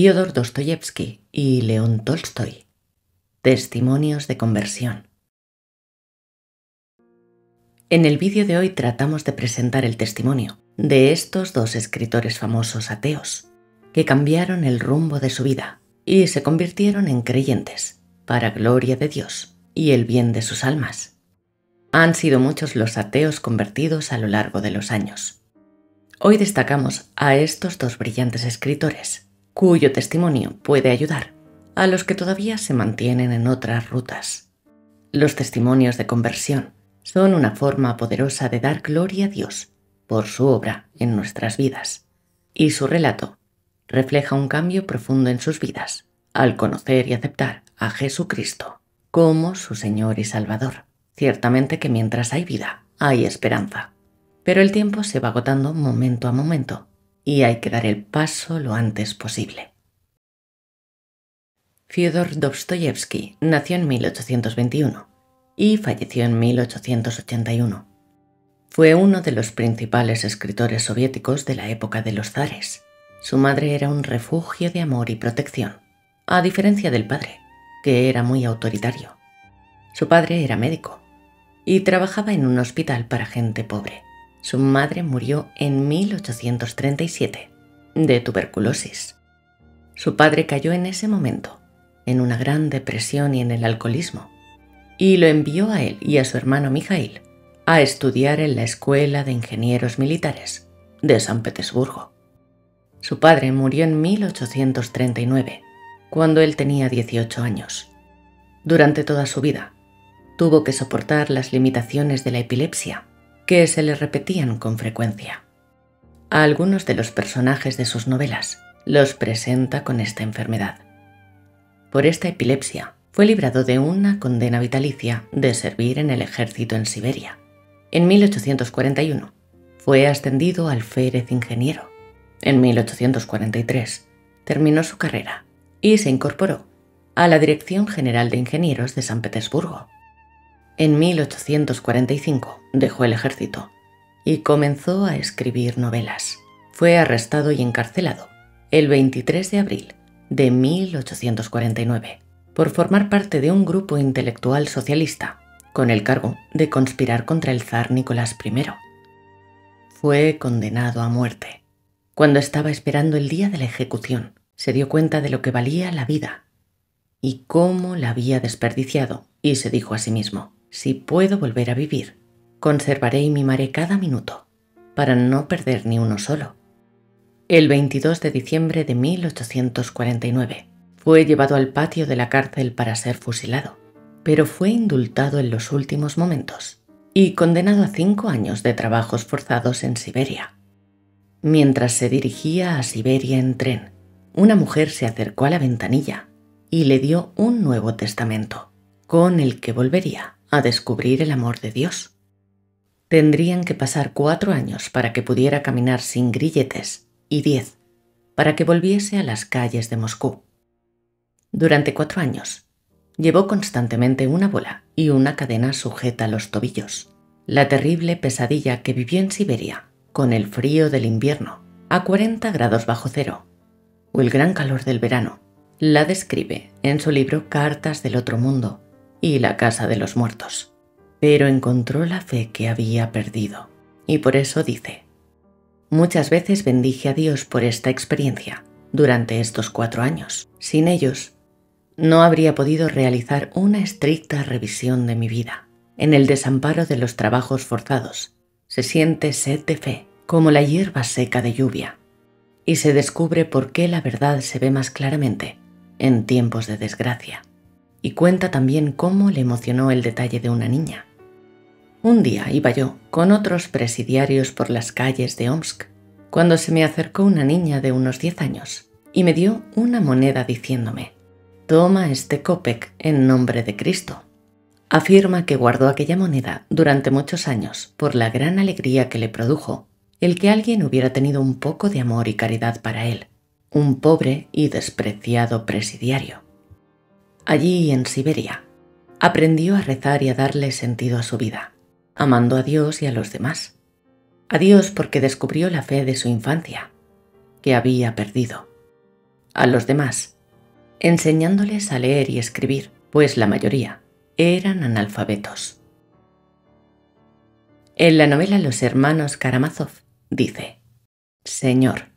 Fyodor Dostoyevsky y León Tolstoy. Testimonios de conversión. En el vídeo de hoy tratamos de presentar el testimonio de estos dos escritores famosos ateos que cambiaron el rumbo de su vida y se convirtieron en creyentes para gloria de Dios y el bien de sus almas. Han sido muchos los ateos convertidos a lo largo de los años. Hoy destacamos a estos dos brillantes escritores, cuyo testimonio puede ayudar a los que todavía se mantienen en otras rutas. Los testimonios de conversión son una forma poderosa de dar gloria a Dios por su obra en nuestras vidas, y su relato refleja un cambio profundo en sus vidas al conocer y aceptar a Jesucristo como su Señor y Salvador. Ciertamente que mientras hay vida, hay esperanza, pero el tiempo se va agotando momento a momento y hay que dar el paso lo antes posible. Fyodor Dostoyevsky nació en 1821 y falleció en 1881. Fue uno de los principales escritores soviéticos de la época de los zares. Su madre era un refugio de amor y protección, a diferencia del padre, que era muy autoritario. Su padre era médico y trabajaba en un hospital para gente pobre. Su madre murió en 1837 de tuberculosis. Su padre cayó en ese momento en una gran depresión y en el alcoholismo, y lo envió a él y a su hermano Mijail a estudiar en la Escuela de Ingenieros Militares de San Petersburgo. Su padre murió en 1839, cuando él tenía 18 años. Durante toda su vida, tuvo que soportar las limitaciones de la epilepsia, que se le repetían con frecuencia. A algunos de los personajes de sus novelas los presenta con esta enfermedad. Por esta epilepsia fue librado de una condena vitalicia de servir en el ejército en Siberia. En 1841 fue ascendido al alférez ingeniero. En 1843 terminó su carrera y se incorporó a la Dirección General de Ingenieros de San Petersburgo. En 1845 dejó el ejército y comenzó a escribir novelas. Fue arrestado y encarcelado el 23 de abril de 1849 por formar parte de un grupo intelectual socialista con el cargo de conspirar contra el zar Nicolás I. Fue condenado a muerte. Cuando estaba esperando el día de la ejecución, se dio cuenta de lo que valía la vida y cómo la había desperdiciado, y se dijo a sí mismo: si puedo volver a vivir, conservaré y mimaré cada minuto para no perder ni uno solo. El 22 de diciembre de 1849 fue llevado al patio de la cárcel para ser fusilado, pero fue indultado en los últimos momentos y condenado a 5 años de trabajos forzados en Siberia. Mientras se dirigía a Siberia en tren, una mujer se acercó a la ventanilla y le dio un Nuevo Testamento, con el que volvería a descubrir el amor de Dios. Tendrían que pasar 4 años para que pudiera caminar sin grilletes y 10 para que volviese a las calles de Moscú. Durante 4 años llevó constantemente una bola y una cadena sujeta a los tobillos. La terrible pesadilla que vivió en Siberia con el frío del invierno a 40 grados bajo cero o el gran calor del verano la describe en su libro Cartas del Otro Mundo y La Casa de los Muertos. Pero encontró la fe que había perdido y por eso dice: muchas veces bendije a Dios por esta experiencia durante estos 4 años. Sin ellos, no habría podido realizar una estricta revisión de mi vida. En el desamparo de los trabajos forzados se siente sed de fe como la hierba seca de lluvia, y se descubre por qué la verdad se ve más claramente en tiempos de desgracia. Y cuenta también cómo le emocionó el detalle de una niña. Un día iba yo con otros presidiarios por las calles de Omsk, cuando se me acercó una niña de unos 10 años y me dio una moneda diciéndome: toma este kopek en nombre de Cristo. Afirma que guardó aquella moneda durante muchos años por la gran alegría que le produjo el que alguien hubiera tenido un poco de amor y caridad para él, un pobre y despreciado presidiario. Allí en Siberia aprendió a rezar y a darle sentido a su vida, amando a Dios y a los demás. A Dios porque descubrió la fe de su infancia, que había perdido. a los demás, enseñándoles a leer y escribir, pues la mayoría eran analfabetos. En la novela Los hermanos Karamazov dice: Señor,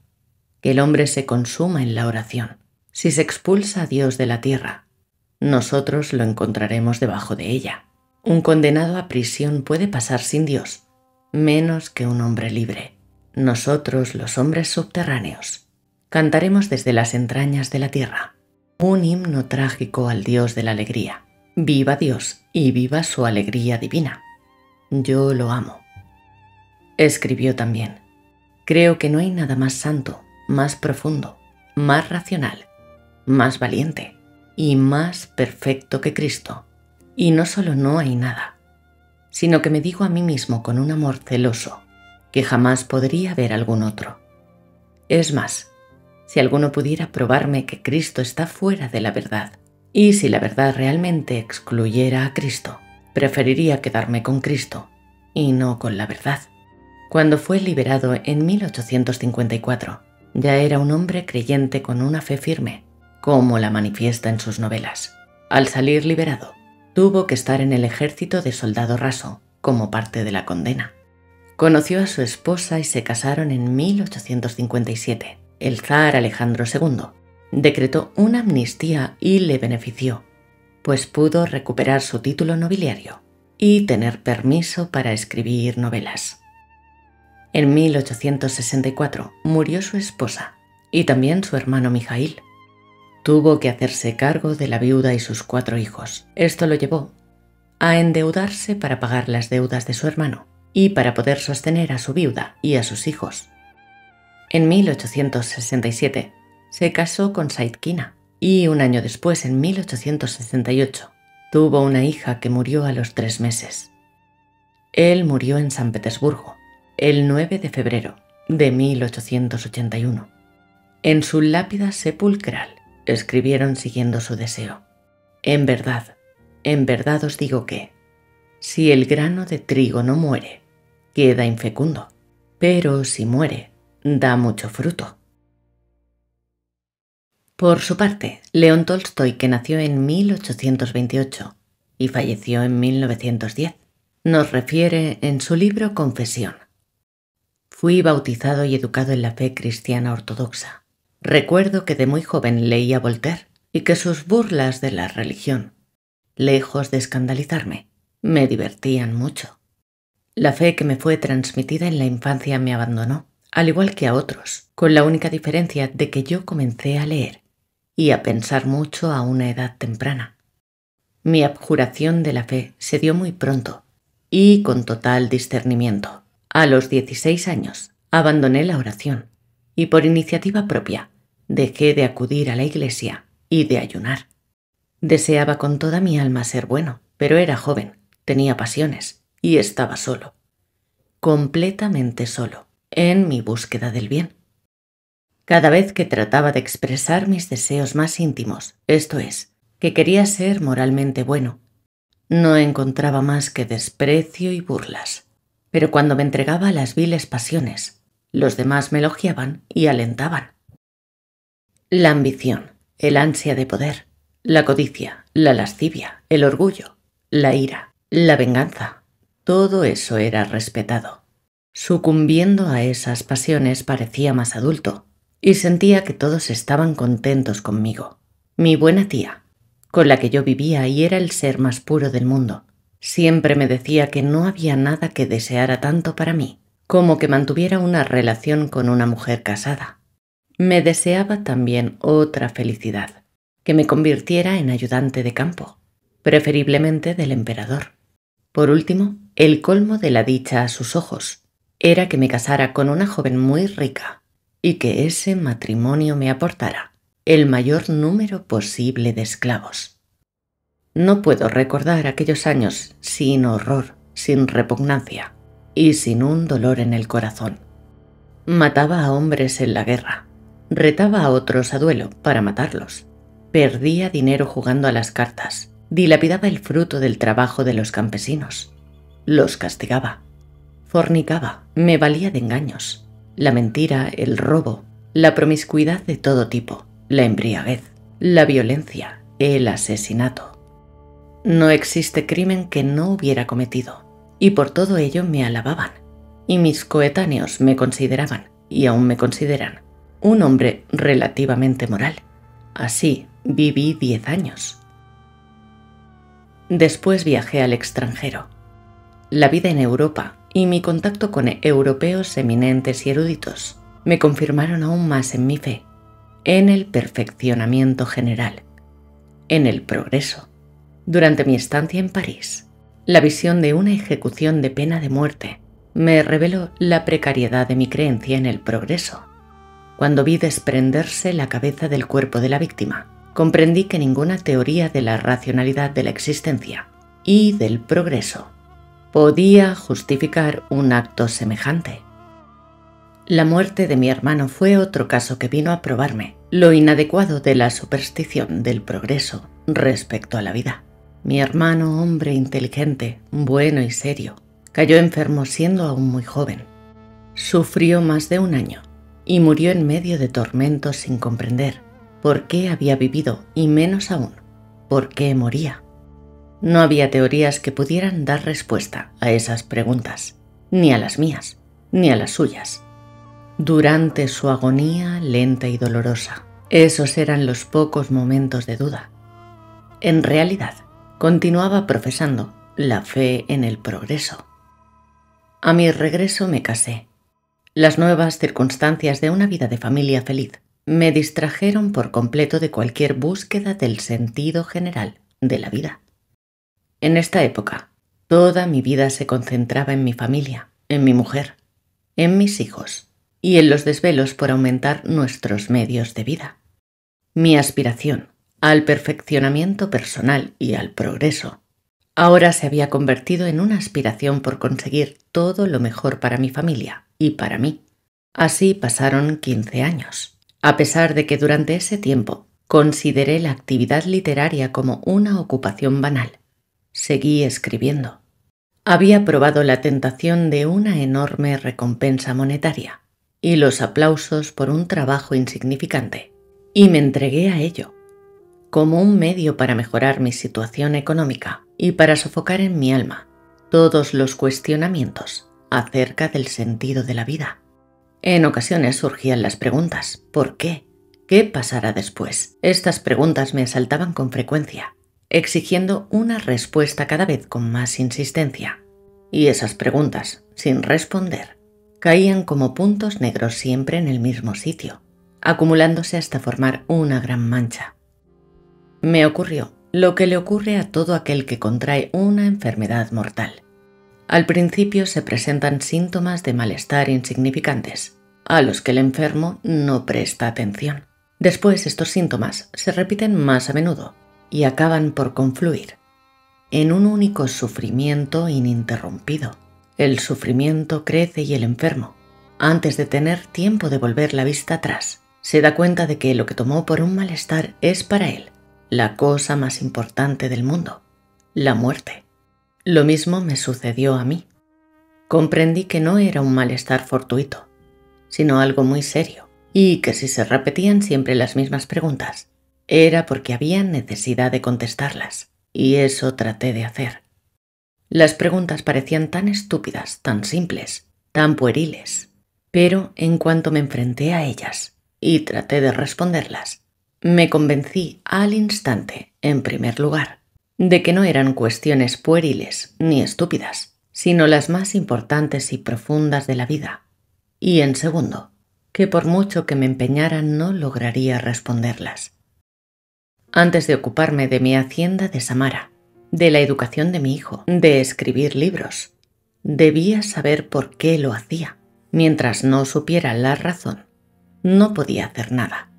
que el hombre se consuma en la oración. Si se expulsa a Dios de la tierra, nosotros lo encontraremos debajo de ella. Un condenado a prisión puede pasar sin Dios, menos que un hombre libre. Nosotros, los hombres subterráneos, cantaremos desde las entrañas de la tierra un himno trágico al Dios de la alegría. Viva Dios y viva su alegría divina. Yo lo amo. Escribió también: creo que no hay nada más santo, más profundo, más racional, más valiente y más perfecto que Cristo. Y no solo no hay nada, sino que me digo a mí mismo con un amor celoso que jamás podría ver algún otro. Es más, si alguno pudiera probarme que Cristo está fuera de la verdad, y si la verdad realmente excluyera a Cristo, preferiría quedarme con Cristo y no con la verdad. Cuando fue liberado en 1854, ya era un hombre creyente con una fe firme, como la manifiesta en sus novelas. Al salir liberado, tuvo que estar en el ejército de soldado raso, como parte de la condena. Conoció a su esposa y se casaron en 1857. El zar Alejandro II decretó una amnistía y le benefició, pues pudo recuperar su título nobiliario y tener permiso para escribir novelas. En 1864 murió su esposa y también su hermano Mijaíl. Tuvo que hacerse cargo de la viuda y sus 4 hijos. Esto lo llevó a endeudarse para pagar las deudas de su hermano y para poder sostener a su viuda y a sus hijos. En 1867 se casó con Saitkina y un año después, en 1868, tuvo una hija que murió a los 3 meses. Él murió en San Petersburgo el 9 de febrero de 1881. En su lápida sepulcral escribieron siguiendo su deseo: en verdad os digo que, si el grano de trigo no muere, queda infecundo, pero si muere, da mucho fruto. Por su parte, León Tolstoy, que nació en 1828 y falleció en 1910, nos refiere en su libro Confesión: fui bautizado y educado en la fe cristiana ortodoxa. Recuerdo que de muy joven leía Voltaire y que sus burlas de la religión, lejos de escandalizarme, me divertían mucho. La fe que me fue transmitida en la infancia me abandonó, al igual que a otros, con la única diferencia de que yo comencé a leer y a pensar mucho a una edad temprana. Mi abjuración de la fe se dio muy pronto y con total discernimiento. A los 16 años abandoné la oración y por iniciativa propia dejé de acudir a la iglesia y de ayunar. Deseaba con toda mi alma ser bueno, pero era joven, tenía pasiones y estaba solo, completamente solo, en mi búsqueda del bien. Cada vez que trataba de expresar mis deseos más íntimos, esto es, que quería ser moralmente bueno, no encontraba más que desprecio y burlas. Pero cuando me entregaba a las viles pasiones, los demás me elogiaban y alentaban. La ambición, el ansia de poder, la codicia, la lascivia, el orgullo, la ira, la venganza, todo eso era respetado. Sucumbiendo a esas pasiones parecía más adulto y sentía que todos estaban contentos conmigo. Mi buena tía, con la que yo vivía y era el ser más puro del mundo, siempre me decía que no había nada que deseara tanto para mí como que mantuviera una relación con una mujer casada. Me deseaba también otra felicidad, que me convirtiera en ayudante de campo, preferiblemente del emperador. Por último, el colmo de la dicha a sus ojos era que me casara con una joven muy rica y que ese matrimonio me aportara el mayor número posible de esclavos. No puedo recordar aquellos años sin horror, sin repugnancia y sin un dolor en el corazón. Mataba a hombres en la guerra, retaba a otros a duelo para matarlos, perdía dinero jugando a las cartas, dilapidaba el fruto del trabajo de los campesinos, los castigaba, fornicaba, me valía de engaños, la mentira, el robo, la promiscuidad de todo tipo, la embriaguez, la violencia, el asesinato. No existe crimen que no hubiera cometido, y por todo ello me alababan, y mis coetáneos me consideraban, y aún me consideran, un hombre relativamente moral. Así viví 10 años. Después viajé al extranjero. La vida en Europa y mi contacto con europeos eminentes y eruditos me confirmaron aún más en mi fe, en el perfeccionamiento general, en el progreso. Durante mi estancia en París, la visión de una ejecución de pena de muerte me reveló la precariedad de mi creencia en el progreso. Cuando vi desprenderse la cabeza del cuerpo de la víctima, comprendí que ninguna teoría de la racionalidad de la existencia y del progreso podía justificar un acto semejante. La muerte de mi hermano fue otro caso que vino a probarme lo inadecuado de la superstición del progreso respecto a la vida. Mi hermano, hombre inteligente, bueno y serio, cayó enfermo siendo aún muy joven. Sufrió más de un año y murió en medio de tormentos sin comprender por qué había vivido y menos aún por qué moría. No había teorías que pudieran dar respuesta a esas preguntas, ni a las mías, ni a las suyas. Durante su agonía lenta y dolorosa, esos eran los pocos momentos de duda. En realidad, continuaba profesando la fe en el progreso. A mi regreso me casé. Las nuevas circunstancias de una vida de familia feliz me distrajeron por completo de cualquier búsqueda del sentido general de la vida. En esta época, toda mi vida se concentraba en mi familia, en mi mujer, en mis hijos y en los desvelos por aumentar nuestros medios de vida. Mi aspiración al perfeccionamiento personal y al progreso ahora se había convertido en una aspiración por conseguir todo lo mejor para mi familia y para mí. Así pasaron 15 años, a pesar de que durante ese tiempo consideré la actividad literaria como una ocupación banal. Seguí escribiendo. Había probado la tentación de una enorme recompensa monetaria y los aplausos por un trabajo insignificante, y me entregué a ello, como un medio para mejorar mi situación económica y para sofocar en mi alma todos los cuestionamientos acerca del sentido de la vida. En ocasiones surgían las preguntas: ¿por qué? ¿Qué pasará después? Estas preguntas me asaltaban con frecuencia, exigiendo una respuesta cada vez con más insistencia. Y esas preguntas, sin responder, caían como puntos negros siempre en el mismo sitio, acumulándose hasta formar una gran mancha. Me ocurrió lo que le ocurre a todo aquel que contrae una enfermedad mortal. Al principio se presentan síntomas de malestar insignificantes, a los que el enfermo no presta atención. Después estos síntomas se repiten más a menudo y acaban por confluir en un único sufrimiento ininterrumpido. El sufrimiento crece y el enfermo, antes de tener tiempo de volver la vista atrás, se da cuenta de que lo que tomó por un malestar es para él la cosa más importante del mundo, la muerte. Lo mismo me sucedió a mí. Comprendí que no era un malestar fortuito, sino algo muy serio, y que si se repetían siempre las mismas preguntas, era porque había necesidad de contestarlas, y eso traté de hacer. Las preguntas parecían tan estúpidas, tan simples, tan pueriles, pero en cuanto me enfrenté a ellas y traté de responderlas, me convencí al instante, en primer lugar, de que no eran cuestiones pueriles ni estúpidas, sino las más importantes y profundas de la vida, y en segundo, que por mucho que me empeñara no lograría responderlas. Antes de ocuparme de mi hacienda de Samara, de la educación de mi hijo, de escribir libros, debía saber por qué lo hacía. Mientras no supiera la razón, no podía hacer nada.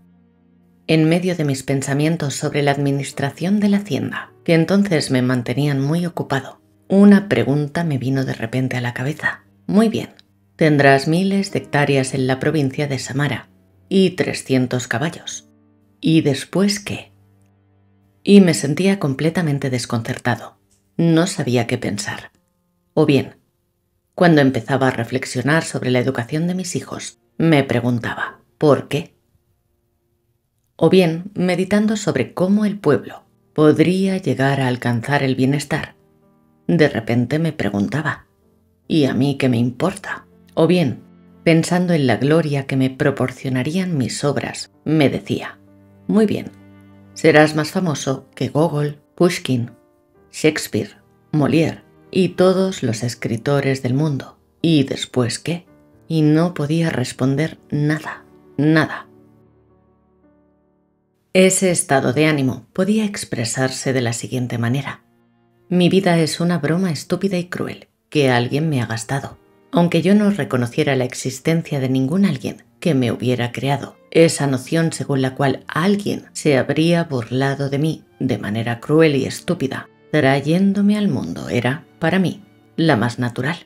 En medio de mis pensamientos sobre la administración de la hacienda, que entonces me mantenían muy ocupado, una pregunta me vino de repente a la cabeza. Muy bien, tendrás miles de hectáreas en la provincia de Samara y 300 caballos. ¿Y después qué? Y me sentía completamente desconcertado. No sabía qué pensar. O bien, cuando empezaba a reflexionar sobre la educación de mis hijos, me preguntaba, ¿por qué? o bien meditando sobre cómo el pueblo podría llegar a alcanzar el bienestar, de repente me preguntaba, ¿y a mí qué me importa? O bien, pensando en la gloria que me proporcionarían mis obras, me decía, muy bien, serás más famoso que Gogol, Pushkin, Shakespeare, Molière y todos los escritores del mundo. ¿Y después qué? Y no podía responder nada, nada. Ese estado de ánimo podía expresarse de la siguiente manera. Mi vida es una broma estúpida y cruel que alguien me ha gastado. Aunque yo no reconociera la existencia de ningún alguien que me hubiera creado, esa noción según la cual alguien se habría burlado de mí de manera cruel y estúpida, trayéndome al mundo, era, para mí, la más natural.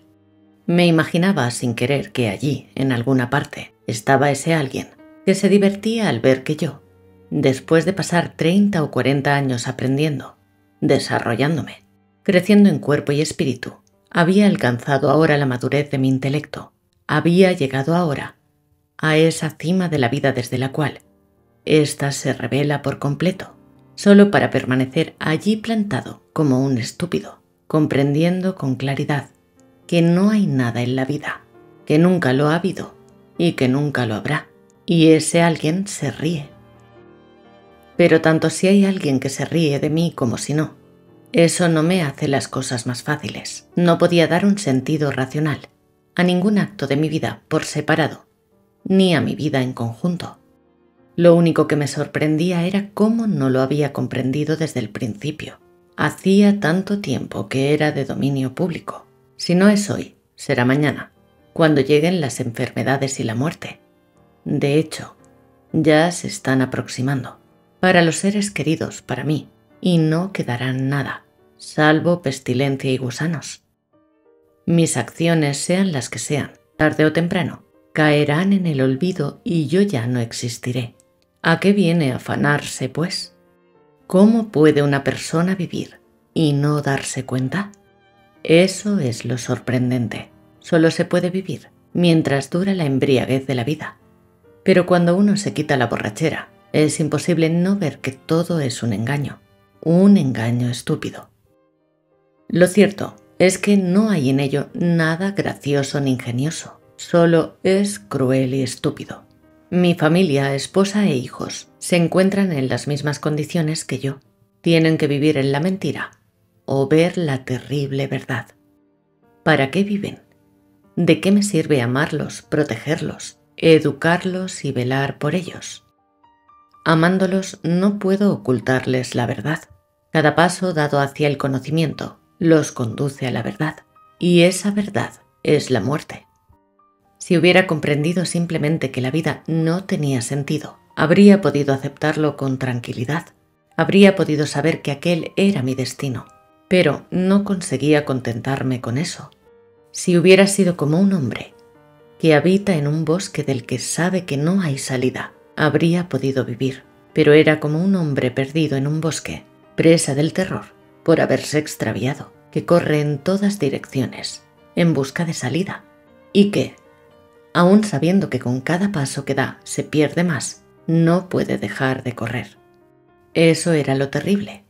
Me imaginaba sin querer que allí, en alguna parte, estaba ese alguien que se divertía al ver que yo, después de pasar 30 o 40 años aprendiendo, desarrollándome, creciendo en cuerpo y espíritu, había alcanzado ahora la madurez de mi intelecto, había llegado ahora a esa cima de la vida desde la cual ésta se revela por completo, solo para permanecer allí plantado como un estúpido, comprendiendo con claridad que no hay nada en la vida, que nunca lo ha habido y que nunca lo habrá, y ese alguien se ríe. Pero tanto si hay alguien que se ríe de mí como si no, eso no me hace las cosas más fáciles. No podía dar un sentido racional a ningún acto de mi vida por separado, ni a mi vida en conjunto. Lo único que me sorprendía era cómo no lo había comprendido desde el principio. Hacía tanto tiempo que era de dominio público. Si no es hoy, será mañana, cuando lleguen las enfermedades y la muerte. De hecho, ya se están aproximando. Para los seres queridos, para mí, y no quedarán nada, salvo pestilencia y gusanos. Mis acciones, sean las que sean, tarde o temprano, caerán en el olvido y yo ya no existiré. ¿A qué viene afanarse, pues? ¿Cómo puede una persona vivir y no darse cuenta? Eso es lo sorprendente. Solo se puede vivir mientras dura la embriaguez de la vida. Pero cuando uno se quita la borrachera, es imposible no ver que todo es un engaño estúpido. Lo cierto es que no hay en ello nada gracioso ni ingenioso, solo es cruel y estúpido. Mi familia, esposa e hijos se encuentran en las mismas condiciones que yo. Tienen que vivir en la mentira o ver la terrible verdad. ¿Para qué viven? ¿De qué me sirve amarlos, protegerlos, educarlos y velar por ellos? Amándolos no puedo ocultarles la verdad. Cada paso dado hacia el conocimiento los conduce a la verdad, y esa verdad es la muerte. Si hubiera comprendido simplemente que la vida no tenía sentido, habría podido aceptarlo con tranquilidad. Habría podido saber que aquel era mi destino, pero no conseguía contentarme con eso. Si hubiera sido como un hombre que habita en un bosque del que sabe que no hay salida, habría podido vivir, pero era como un hombre perdido en un bosque, presa del terror por haberse extraviado, que corre en todas direcciones en busca de salida y que, aun sabiendo que con cada paso que da se pierde más, no puede dejar de correr. Eso era lo terrible.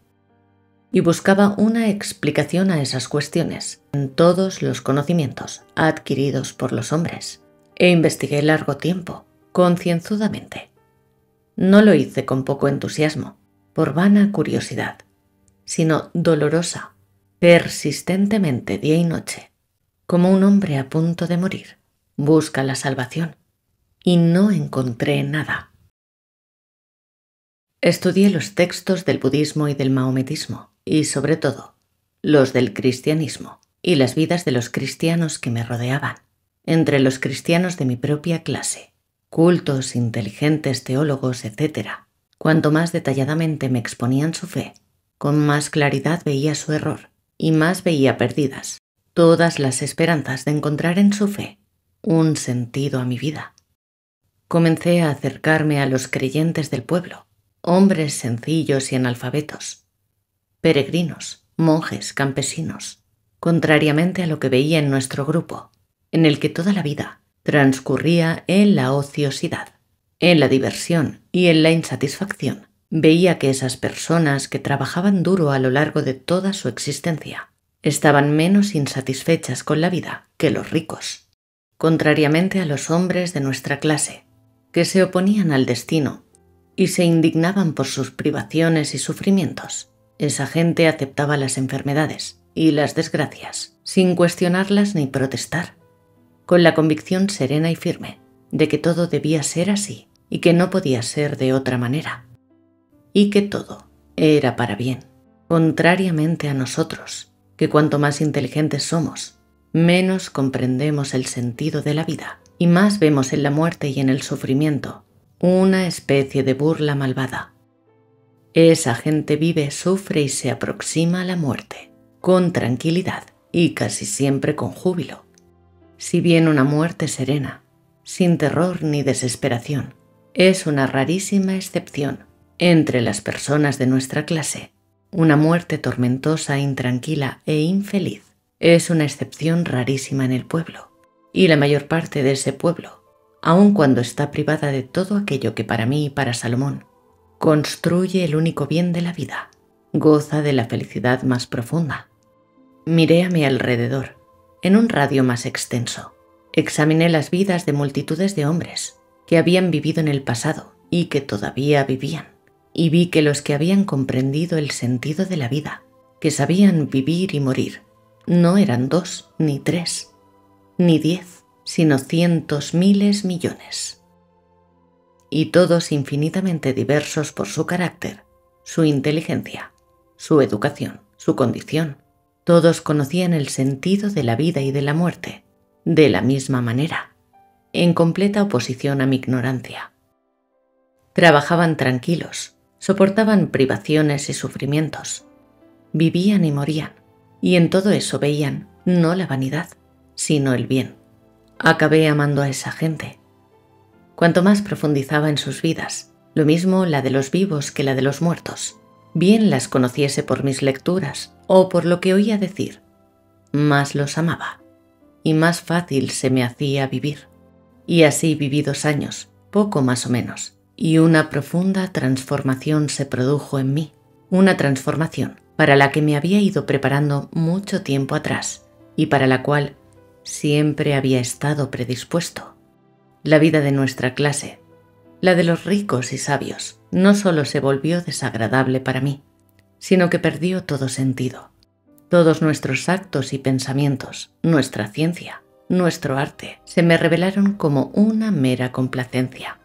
Y buscaba una explicación a esas cuestiones en todos los conocimientos adquiridos por los hombres, e investigué largo tiempo, concienzudamente. No lo hice con poco entusiasmo, por vana curiosidad, sino dolorosa, persistentemente día y noche, como un hombre a punto de morir, busca la salvación, y no encontré nada. Estudié los textos del budismo y del maometismo, y sobre todo, los del cristianismo, y las vidas de los cristianos que me rodeaban, entre los cristianos de mi propia clase, cultos, inteligentes, teólogos, etc. Cuanto más detalladamente me exponían su fe, con más claridad veía su error, y más veía perdidas todas las esperanzas de encontrar en su fe un sentido a mi vida. Comencé a acercarme a los creyentes del pueblo, hombres sencillos y analfabetos, peregrinos, monjes, campesinos, contrariamente a lo que veía en nuestro grupo, en el que toda la vida transcurría en la ociosidad. En la diversión y en la insatisfacción veía que esas personas que trabajaban duro a lo largo de toda su existencia estaban menos insatisfechas con la vida que los ricos, contrariamente a los hombres de nuestra clase, que se oponían al destino y se indignaban por sus privaciones y sufrimientos. Esa gente aceptaba las enfermedades y las desgracias sin cuestionarlas ni protestar, con la convicción serena y firme de que todo debía ser así y que no podía ser de otra manera, y que todo era para bien, contrariamente a nosotros, que cuanto más inteligentes somos, menos comprendemos el sentido de la vida y más vemos en la muerte y en el sufrimiento una especie de burla malvada. Esa gente vive, sufre y se aproxima a la muerte con tranquilidad y casi siempre con júbilo. Si bien una muerte serena, sin terror ni desesperación, es una rarísima excepción entre las personas de nuestra clase, una muerte tormentosa, intranquila e infeliz es una excepción rarísima en el pueblo, y la mayor parte de ese pueblo, aun cuando está privada de todo aquello que para mí y para Salomón construye el único bien de la vida, goza de la felicidad más profunda. Miré a mi alrededor, en un radio más extenso. Examiné las vidas de multitudes de hombres que habían vivido en el pasado y que todavía vivían, y vi que los que habían comprendido el sentido de la vida, que sabían vivir y morir, no eran 2, ni 3, ni 10, sino cientos, miles, millones. Y todos infinitamente diversos por su carácter, su inteligencia, su educación, su condición. Todos conocían el sentido de la vida y de la muerte de la misma manera, en completa oposición a mi ignorancia. Trabajaban tranquilos, soportaban privaciones y sufrimientos, vivían y morían, y en todo eso veían no la vanidad, sino el bien. Acabé amando a esa gente. Cuanto más profundizaba en sus vidas, lo mismo la de los vivos que la de los muertos, bien las conociese por mis lecturas o por lo que oía decir, más los amaba y más fácil se me hacía vivir. Y así viví 2 años, poco más o menos, y una profunda transformación se produjo en mí, una transformación para la que me había ido preparando mucho tiempo atrás y para la cual siempre había estado predispuesto. La vida de nuestra clase, la de los ricos y sabios, no solo se volvió desagradable para mí, sino que perdió todo sentido. Todos nuestros actos y pensamientos, nuestra ciencia, nuestro arte, se me revelaron como una mera complacencia.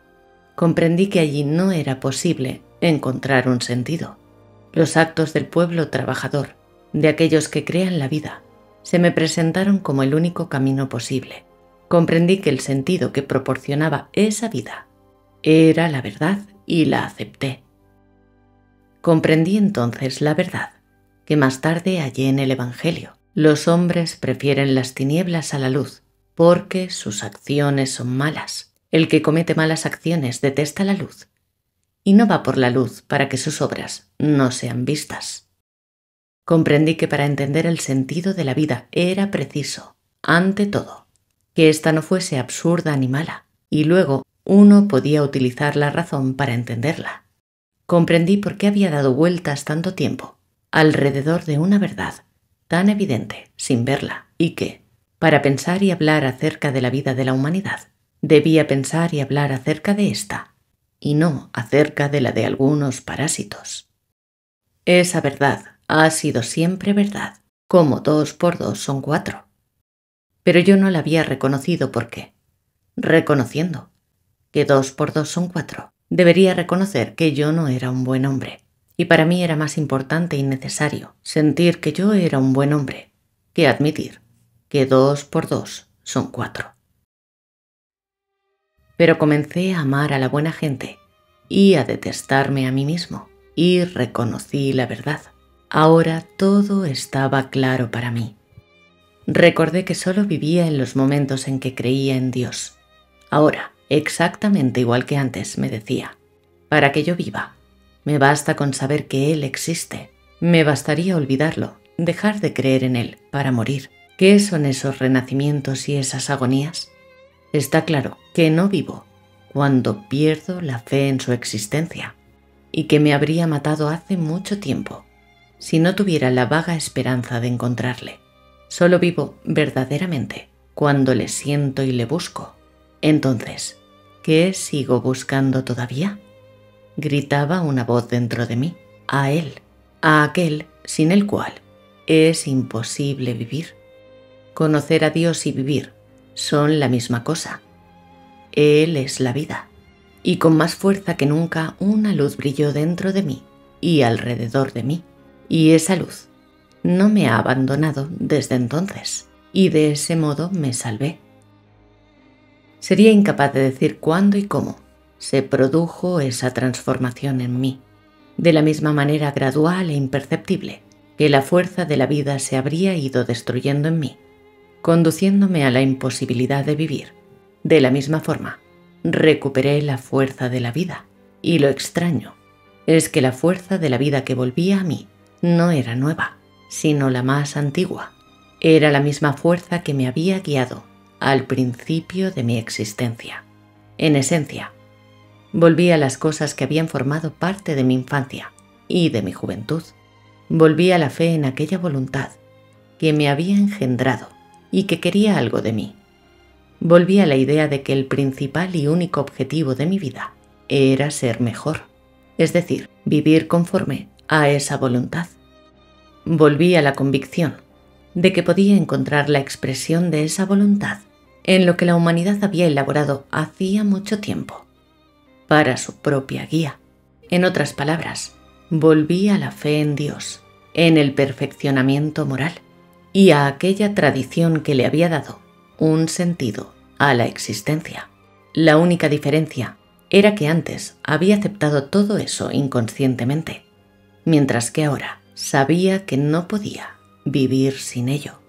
Comprendí que allí no era posible encontrar un sentido. Los actos del pueblo trabajador, de aquellos que crean la vida, se me presentaron como el único camino posible. Comprendí que el sentido que proporcionaba esa vida era la verdad y la acepté. Comprendí entonces la verdad que más tarde hallé en el Evangelio. Los hombres prefieren las tinieblas a la luz porque sus acciones son malas. El que comete malas acciones detesta la luz y no va por la luz para que sus obras no sean vistas. Comprendí que para entender el sentido de la vida era preciso, ante todo, que ésta no fuese absurda ni mala, y luego uno podía utilizar la razón para entenderla. Comprendí por qué había dado vueltas tanto tiempo alrededor de una verdad tan evidente sin verla, y que, para pensar y hablar acerca de la vida de la humanidad, debía pensar y hablar acerca de ésta, y no acerca de la de algunos parásitos. Esa verdad ha sido siempre verdad, como 2 por 2 son 4. Pero yo no la había reconocido porque, reconociendo que 2 por 2 son 4, debería reconocer que yo no era un buen hombre, y para mí era más importante y necesario sentir que yo era un buen hombre que admitir que 2 por 2 son 4. Pero comencé a amar a la buena gente y a detestarme a mí mismo, y reconocí la verdad. Ahora todo estaba claro para mí. Recordé que solo vivía en los momentos en que creía en Dios. Ahora, exactamente igual que antes, me decía, para que yo viva, me basta con saber que Él existe. Me bastaría olvidarlo, dejar de creer en Él para morir. ¿Qué son esos renacimientos y esas agonías? Está claro que no vivo, cuando pierdo la fe en su existencia y que me habría matado hace mucho tiempo si no tuviera la vaga esperanza de encontrarle. Solo vivo verdaderamente cuando le siento y le busco. Entonces, ¿qué sigo buscando todavía? Gritaba una voz dentro de mí. A él, a aquel sin el cual es imposible vivir. Conocer a Dios y vivir son la misma cosa. Él es la vida. Y con más fuerza que nunca una luz brilló dentro de mí y alrededor de mí. Y esa luz no me ha abandonado desde entonces. Y de ese modo me salvé. Sería incapaz de decir cuándo y cómo se produjo esa transformación en mí, de la misma manera gradual e imperceptible que la fuerza de la vida se habría ido destruyendo en mí, conduciéndome a la imposibilidad de vivir. De la misma forma, recuperé la fuerza de la vida, y lo extraño es que la fuerza de la vida que volvía a mí no era nueva, sino la más antigua. Era la misma fuerza que me había guiado al principio de mi existencia. En esencia, volví a las cosas que habían formado parte de mi infancia y de mi juventud. Volví a la fe en aquella voluntad que me había engendrado y que quería algo de mí. Volví a la idea de que el principal y único objetivo de mi vida era ser mejor, es decir, vivir conforme a esa voluntad. Volví a la convicción de que podía encontrar la expresión de esa voluntad en lo que la humanidad había elaborado hacía mucho tiempo, para su propia guía. En otras palabras, volví a la fe en Dios, en el perfeccionamiento moral y a aquella tradición que le había dado un sentido a la existencia. La única diferencia era que antes había aceptado todo eso inconscientemente, mientras que ahora sabía que no podía vivir sin ello.